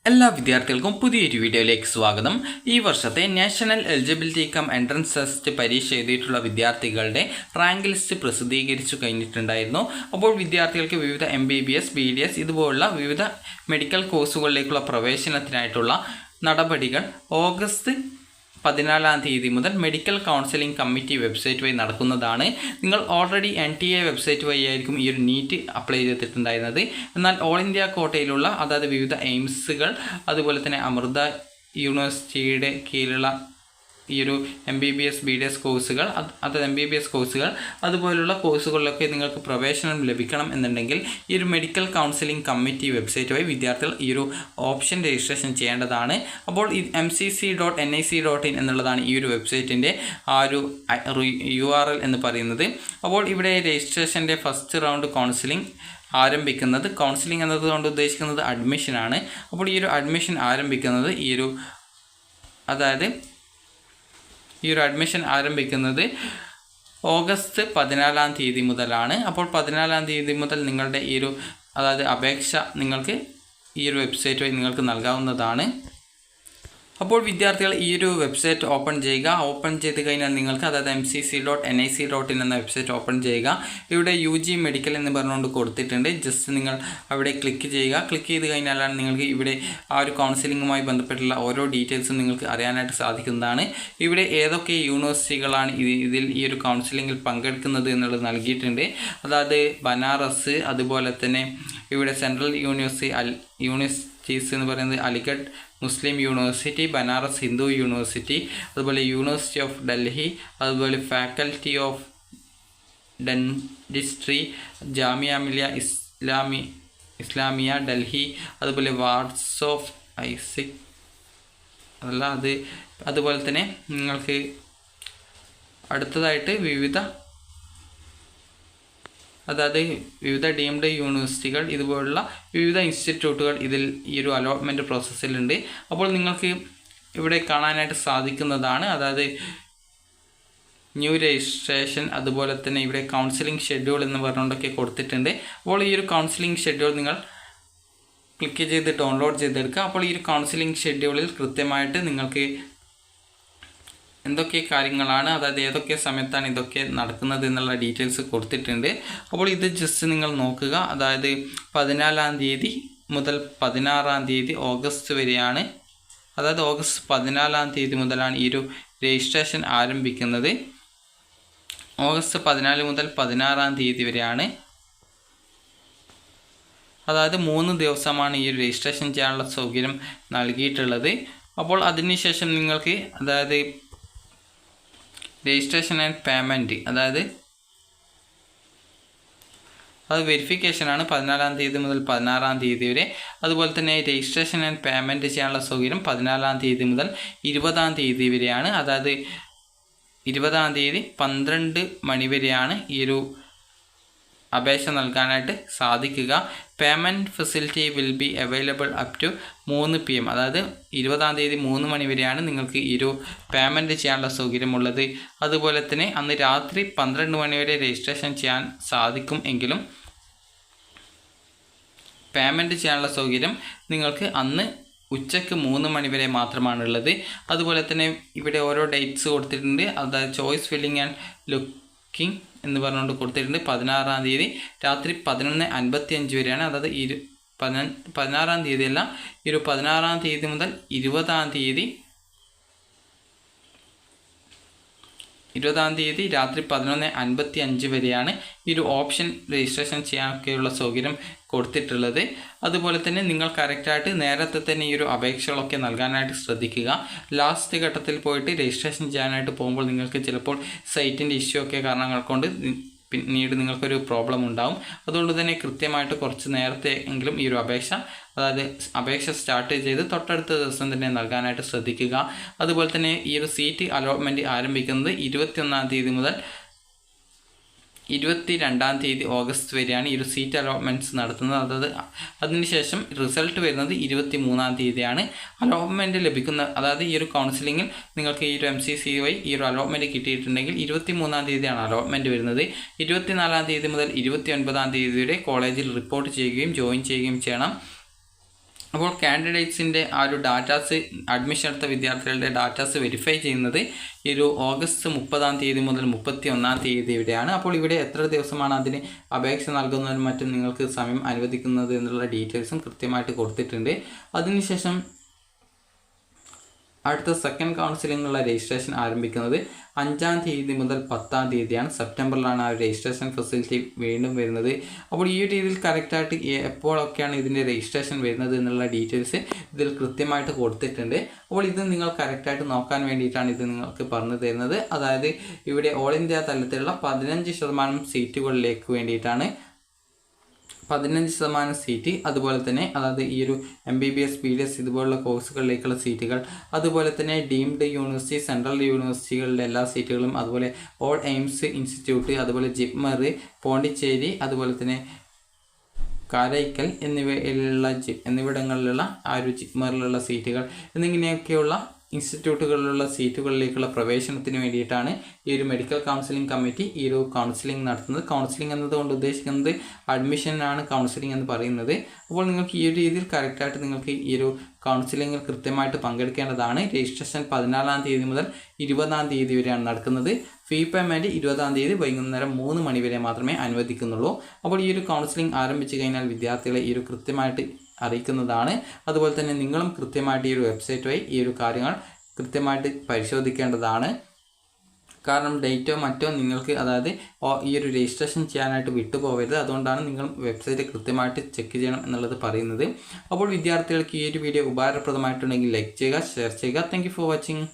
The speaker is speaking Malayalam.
എല്ലാ വിദ്യാർത്ഥികൾക്കും പുതിയൊരു വീഡിയോയിലേക്ക് സ്വാഗതം. ഈ വർഷത്തെ national eligibility come entrance test പരീക്ഷ എഴുതിയിട്ടുള്ള വിദ്യാർത്ഥികളുടെ റാങ്ക് ലിസ്റ്റ് പ്രസിദ്ധീകരിച്ചു കഴിഞ്ഞിട്ടുണ്ടായിരുന്നു. അപ്പോൾ വിദ്യാർത്ഥികൾക്ക് വിവിധ MBBS, BDS ഇതുപോലുള്ള വിവിധ മെഡിക്കൽ കോഴ്സുകളിലേക്കുള്ള പ്രവേശനത്തിനായിട്ടുള്ള നടപടികൾ ഓഗസ്റ്റ് 14-ാം തീയതി മുതൽ മെഡിക്കൽ കൗൺസിലിംഗ് കമ്മിറ്റി വെബ്സൈറ്റ് വഴി നടക്കുന്നതാണ്. നിങ്ങൾ ഓൾറെഡി NTA വെബ്സൈറ്റ് വഴിയായിരിക്കും ഈ ഒരു നീറ്റ് അപ്ലൈ ചെയ്തിട്ടുണ്ടായിരുന്നത്. എന്നാൽ ഓൾ ഇന്ത്യ കോട്ടയിലുള്ള അതായത് വിവിധ എയിംസുകൾ അതുപോലെ തന്നെ അമൃത യൂണിവേഴ്സിറ്റിയുടെ കീഴിലുള്ള ഈ ഒരു MBBS, BDS കോഴ്സുകൾ അതായത് MBBS കോഴ്സുകൾ അതുപോലുള്ള കോഴ്സുകളിലൊക്കെ നിങ്ങൾക്ക് പ്രവേശനം ലഭിക്കണം എന്നുണ്ടെങ്കിൽ ഈ ഒരു മെഡിക്കൽ കൗൺസിലിംഗ് കമ്മിറ്റി വെബ്സൈറ്റ് വഴി വിദ്യാർത്ഥികൾ ഈ ഒരു ഓപ്ഷൻ രജിസ്ട്രേഷൻ ചെയ്യേണ്ടതാണ്. അപ്പോൾ mcc.nic.in എന്നുള്ളതാണ് ഈ ഒരു വെബ്സൈറ്റിൻ്റെ ആ ഒരു URL എന്ന് പറയുന്നത്. അപ്പോൾ ഇവിടെ രജിസ്ട്രേഷൻ്റെ ഫസ്റ്റ് റൗണ്ട് കൗൺസിലിംഗ് ആരംഭിക്കുന്നത്, കൗൺസിലിംഗ് എന്നതുകൊണ്ട് ഉദ്ദേശിക്കുന്നത് അഡ്മിഷനാണ്. അപ്പോൾ ഈ ഒരു അഡ്മിഷൻ ആരംഭിക്കുന്നത് ഈ ഒരു അഡ്മിഷൻ ആരംഭിക്കുന്നത് ഓഗസ്റ്റ് 14-ാം തീയതി മുതലാണ്. അപ്പോൾ 14-ാം തീയതി മുതൽ നിങ്ങളുടെ ഈ ഒരു അപേക്ഷ നിങ്ങൾക്ക് ഈ ഒരു വെബ്സൈറ്റ് വഴി നിങ്ങൾക്ക് നൽകാവുന്നതാണ്. അപ്പോൾ വിദ്യാർത്ഥികൾ ഈ ഒരു വെബ്സൈറ്റ് ഓപ്പൺ ചെയ്യുക. ഓപ്പൺ ചെയ്ത് കഴിഞ്ഞാൽ നിങ്ങൾക്ക് mcc.nic.in എന്ന വെബ്സൈറ്റ് ഓപ്പൺ ചെയ്യുക. ഇവിടെ UG മെഡിക്കൽ എന്ന് പറഞ്ഞുകൊണ്ട് കൊടുത്തിട്ടുണ്ട്. ജസ്റ്റ് നിങ്ങൾ അവിടെ ക്ലിക്ക് ചെയ്യുക. ക്ലിക്ക് ചെയ്ത് കഴിഞ്ഞാലാണ് നിങ്ങൾക്ക് ഇവിടെ ആ ഒരു കൗൺസിലിങ്ങുമായി ബന്ധപ്പെട്ടുള്ള ഓരോ ഡീറ്റെയിൽസും നിങ്ങൾക്ക് അറിയാനായിട്ട് സാധിക്കുന്നതാണ്. ഇവിടെ ഏതൊക്കെ യൂണിവേഴ്സിറ്റികളാണ് ഇതിൽ ഈ ഒരു കൗൺസിലിങ്ങിൽ പങ്കെടുക്കുന്നത് എന്നുള്ളത് നൽകിയിട്ടുണ്ട്. അതായത് ബനാറസ്, അതുപോലെ തന്നെ ഇവിടെ സെൻട്രൽ യൂണിവേഴ്സിറ്റീസ് എന്ന് പറയുന്നത് Aligarh Muslim university, Banaras Hindu university, അതുപോലെ യൂണിവേഴ്സിറ്റി ഓഫ് ഡൽഹി, അതുപോലെ faculty of dentistry, Jamia Millia Islamia Delhi, അതുപോലെ വാർഡ്സ് ഓഫ് ഐസിക് അതുപോലെ തന്നെ നിങ്ങൾക്ക് അടുത്തതായിട്ട് വിവിധ ഡീംഡ് യൂണിവേഴ്സിറ്റികൾ ഇതുപോലുള്ള വിവിധ ഇൻസ്റ്റിറ്റ്യൂട്ടുകൾ ഇതിൽ ഈ ഒരു അലോട്ട്മെൻറ്റ് പ്രോസസ്സിലുണ്ട്. അപ്പോൾ നിങ്ങൾക്ക് ഇവിടെ കാണാനായിട്ട് സാധിക്കുന്നതാണ് ന്യൂ രജിസ്ട്രേഷൻ, അതുപോലെ തന്നെ ഇവിടെ കൗൺസിലിംഗ് ഷെഡ്യൂൾ എന്ന് പറഞ്ഞുകൊണ്ടൊക്കെ കൊടുത്തിട്ടുണ്ട്. അപ്പോൾ ഈ ഒരു കൗൺസിലിംഗ് ഷെഡ്യൂൾ നിങ്ങൾ ക്ലിക്ക് ചെയ്ത് ഡൗൺലോഡ് ചെയ്തെടുക്കുക. അപ്പോൾ ഈ ഒരു കൗൺസിലിംഗ് ഷെഡ്യൂളിൽ കൃത്യമായിട്ട് നിങ്ങൾക്ക് എന്തൊക്കെ കാര്യങ്ങളാണ്, ഏതൊക്കെ സമയത്താണ് ഇതൊക്കെ നടക്കുന്നത് എന്നുള്ള ഡീറ്റെയിൽസ് കൊടുത്തിട്ടുണ്ട്. അപ്പോൾ ഇത് ജസ്റ്റ് നിങ്ങൾ നോക്കുക. 14-ാം തീയതി മുതൽ 16-ാം തീയതി ഓഗസ്റ്റ് വരെയാണ്. ഓഗസ്റ്റ് 14-ാം തീയതി മുതലാണ് ഈ ഒരു രജിസ്ട്രേഷൻ ആരംഭിക്കുന്നത്. ഓഗസ്റ്റ് 14 മുതൽ 16-ാം തീയതി വരെയാണ്. 3 ദിവസമാണ് ഈ ഒരു രജിസ്ട്രേഷൻ ചെയ്യാനുള്ള സൗകര്യം നൽകിയിട്ടുള്ളത്. അപ്പോൾ അതിനുശേഷം നിങ്ങൾക്ക് രജിസ്ട്രേഷൻ ആൻഡ് പേയ്മെൻറ്റ് വെരിഫിക്കേഷനാണ് 14-ാം തീയതി മുതൽ 16-ാം തീയതി വരെ. അതുപോലെ തന്നെ രജിസ്ട്രേഷൻ ആൻഡ് പേയ്മെൻറ്റ് ചെയ്യാനുള്ള സൗകര്യം 14-ാം തീയതി മുതൽ 20-ാം തീയതി വരെയാണ്. 20-ാം തീയതി 12 മണി വരെയാണ് ഈ ഒരു അപേക്ഷ നൽകാനായിട്ട് സാധിക്കുക. Payment facility will be available up to 3 PM. 20-ാം തീയതി 3 മണി വരെയാണ് നിങ്ങൾക്ക് ഈ ഒരു പേയ്മെൻറ്റ് ചെയ്യാനുള്ള സൗകര്യമുള്ളത്. അതുപോലെ തന്നെ അന്ന് രാത്രി 12 മണി വരെ രജിസ്ട്രേഷൻ ചെയ്യാൻ സാധിക്കും എങ്കിലും പേയ്മെൻറ്റ് ചെയ്യാനുള്ള സൗകര്യം നിങ്ങൾക്ക് അന്ന് ഉച്ചയ്ക്ക് 3 മണി വരെ മാത്രമാണുള്ളത്. അതുപോലെ തന്നെ ഇവിടെ ഓരോ ഡേറ്റ്സ് കൊടുത്തിട്ടുണ്ട്. ചോയ്സ് ഫില്ലിംഗ് ആൻഡ് ലുക്കിംഗ് എന്ന് പറഞ്ഞുകൊണ്ട് കൊടുത്തിട്ടുണ്ട്. 16-ാം തീയതി രാത്രി 11:55 വരെയാണ്. 16-ാം തീയതി അല്ല, ഈ ഒരു 16-ാം തീയതി മുതൽ 20-ാം തീയതി രാത്രി 11:55 വരെയാണ് ഈ ഒരു ഓപ്ഷൻ രജിസ്ട്രേഷൻ ചെയ്യാനൊക്കെയുള്ള സൗകര്യം കൊടുത്തിട്ടുള്ളത്. അതുപോലെ തന്നെ നിങ്ങൾ കറക്റ്റായിട്ട് നേരത്തെ തന്നെ ഈ ഒരു അപേക്ഷകളൊക്കെ നൽകാനായിട്ട് ശ്രദ്ധിക്കുക. ലാസ്റ്റ് ഘട്ടത്തിൽ പോയിട്ട് രജിസ്ട്രേഷൻ ചെയ്യാനായിട്ട് പോകുമ്പോൾ നിങ്ങൾക്ക് ചിലപ്പോൾ സൈറ്റിൻ്റെ ഇഷ്യൂ ഒക്കെ കാരണങ്ങൾ കൊണ്ട് പിന്നീട് നിങ്ങൾക്കൊരു പ്രോബ്ലം ഉണ്ടാവും. അതുകൊണ്ട് തന്നെ കൃത്യമായിട്ട് കുറച്ച് നേരത്തെ എങ്കിലും ഈ ഒരു അപേക്ഷ സ്റ്റാർട്ട് ചെയ്ത് തൊട്ടടുത്ത ദിവസം തന്നെ നൽകാനായിട്ട് ശ്രദ്ധിക്കുക. അതുപോലെ തന്നെ ഈ ഒരു സീറ്റ് അലോട്ട്മെൻറ്റ് ആരംഭിക്കുന്നത് 21-ാം തീയതി മുതൽ 22-ാം തീയതി ഓഗസ്റ്റ് വരെയാണ് ഈ ഒരു സീറ്റ് അലോട്ട്മെൻറ്റ്സ് നടത്തുന്നത്. അതിനുശേഷം റിസൾട്ട് വരുന്നത് 23-ാം തീയതിയാണ്. അലോട്ട്മെൻറ്റ് ലഭിക്കുന്ന ഈ ഒരു കൗൺസിലിങ്ങിൽ നിങ്ങൾക്ക് ഈ ഒരു MCC വഴി ഈ ഒരു അലോട്ട്മെൻറ്റ് കിട്ടിയിട്ടുണ്ടെങ്കിൽ 23-ാം തീയതിയാണ് അലോട്ട്മെൻറ്റ് വരുന്നത്. 24-ാം തീയതി മുതൽ 29-ാം തീയതി വരെ കോളേജിൽ റിപ്പോർട്ട് ചെയ്യുകയും ജോയിൻ ചെയ്യുകയും ചെയ്യണം. അപ്പോൾ കാൻഡിഡേറ്റ്സിൻ്റെ ആ ഒരു ഡാറ്റാസ് അഡ്മിഷൻ എടുത്ത വിദ്യാർത്ഥികളുടെ ഡാറ്റാസ് വെരിഫൈ ചെയ്യുന്നത് ഈ ഒരു ഓഗസ്റ്റ് 30 മുതൽ 31 വരെയാണ്. അപ്പോൾ ഇവിടെ എത്ര ദിവസമാണ് അതിന് അപേക്ഷ നൽകുന്നതിനും മറ്റും നിങ്ങൾക്ക് സമയം അനുവദിക്കുന്നത് എന്നുള്ള ഡീറ്റെയിൽസും കൃത്യമായിട്ട് കൊടുത്തിട്ടുണ്ട്. അതിനുശേഷം അടുത്ത സെക്കൻഡ് കൗൺസിലിങ്ങുള്ള രജിസ്ട്രേഷൻ ആരംഭിക്കുന്നത് 5 മുതൽ 10 സെപ്റ്റംബറിലാണ് ആ രജിസ്ട്രേഷൻ ഫെസിലിറ്റി വീണ്ടും വരുന്നത്. അപ്പോൾ ഈ ഒരു രീതിയിൽ കറക്റ്റായിട്ട് എപ്പോഴൊക്കെയാണ് ഇതിൻ്റെ രജിസ്ട്രേഷൻ വരുന്നത് എന്നുള്ള ഡീറ്റെയിൽസ് ഇതിൽ കൃത്യമായിട്ട് കൊടുത്തിട്ടുണ്ട്. അപ്പോൾ ഇത് നിങ്ങൾ കറക്റ്റായിട്ട് നോക്കാൻ വേണ്ടിയിട്ടാണ് ഇത് നിങ്ങൾക്ക് പറഞ്ഞു തരുന്നത്. അതായത് ഇവിടെ ഓൾ ഇന്ത്യ തലത്തിലുള്ള 15% സീറ്റുകളിലേക്ക് വേണ്ടിയിട്ടാണ് 15% സീറ്റ്. അതുപോലെ തന്നെ അതായത് ഈ ഒരു MBBS BDS ഇതുപോലുള്ള കോഴ്സുകളിലേക്കുള്ള സീറ്റുകൾ, അതുപോലെ തന്നെ ഡീംഡ് യൂണിവേഴ്സിറ്റി, സെൻട്രൽ യൂണിവേഴ്സിറ്റികളുടെ എല്ലാ സീറ്റുകളും, അതുപോലെ ഓൾ എയിംസ് ഇൻസ്റ്റിറ്റ്യൂട്ട്, അതുപോലെ ജിപ്മർ, പോണ്ടിച്ചേരി, അതുപോലെ തന്നെ കാരൈക്കൽ എന്നിവിടങ്ങളിലുള്ള ആ ഒരു ജിപ്മറിലുള്ള സീറ്റുകൾ എന്നിങ്ങനെയൊക്കെയുള്ള ഇൻസ്റ്റിറ്റ്യൂട്ടുകളിലുള്ള സീറ്റുകളിലേക്കുള്ള പ്രവേശനത്തിന് വേണ്ടിയിട്ടാണ് ഈ ഒരു മെഡിക്കൽ കൗൺസിലിംഗ് കമ്മിറ്റി ഈ ഒരു കൗൺസിലിംഗ് നടത്തുന്നത്. കൗൺസിലിംഗ് എന്നതുകൊണ്ട് ഉദ്ദേശിക്കുന്നത് അഡ്മിഷനാണ് കൗൺസിലിംഗ് എന്ന് പറയുന്നത്. അപ്പോൾ നിങ്ങൾക്ക് ഈ ഒരു രീതിയിൽ കറക്റ്റായിട്ട് നിങ്ങൾക്ക് ഈ ഒരു കൗൺസിലിംഗിൽ കൃത്യമായിട്ട് പങ്കെടുക്കേണ്ടതാണ്. രജിസ്ട്രേഷൻ 14 മുതൽ 20 വരെയാണ് നടക്കുന്നത്. ഫീ പേയ്മെൻറ്റ് 20 വൈകുന്നേരം 3 മണി വരെ മാത്രമേ അനുവദിക്കുന്നുള്ളൂ. അപ്പോൾ ഈ ഒരു കൗൺസിലിംഗ് ആരംഭിച്ചു കഴിഞ്ഞാൽ വിദ്യാർത്ഥികളെ ഈ ഒരു കൃത്യമായിട്ട് അറിയിക്കുന്നതാണ്. അതുപോലെ തന്നെ നിങ്ങളും കൃത്യമായിട്ട് ഈ ഒരു വെബ്സൈറ്റ് വഴി ഈ ഒരു കാര്യങ്ങൾ കൃത്യമായിട്ട് പരിശോധിക്കേണ്ടതാണ്. കാരണം ഡേറ്റോ മറ്റോ നിങ്ങൾക്ക് അതായത് ഈ ഒരു രജിസ്ട്രേഷൻ ചെയ്യാനായിട്ട് വിട്ടുപോകരുത്. അതുകൊണ്ടാണ് നിങ്ങൾ വെബ്സൈറ്റ് കൃത്യമായിട്ട് ചെക്ക് ചെയ്യണം എന്നുള്ളത് പറയുന്നത്. അപ്പോൾ വിദ്യാർത്ഥികൾക്ക് ഈ ഒരു വീഡിയോ ഉപകാരപ്രദമായിട്ടുണ്ടെങ്കിൽ ലൈക്ക് ചെയ്യുക, ഷെയർ ചെയ്യുക. Thank you for watching.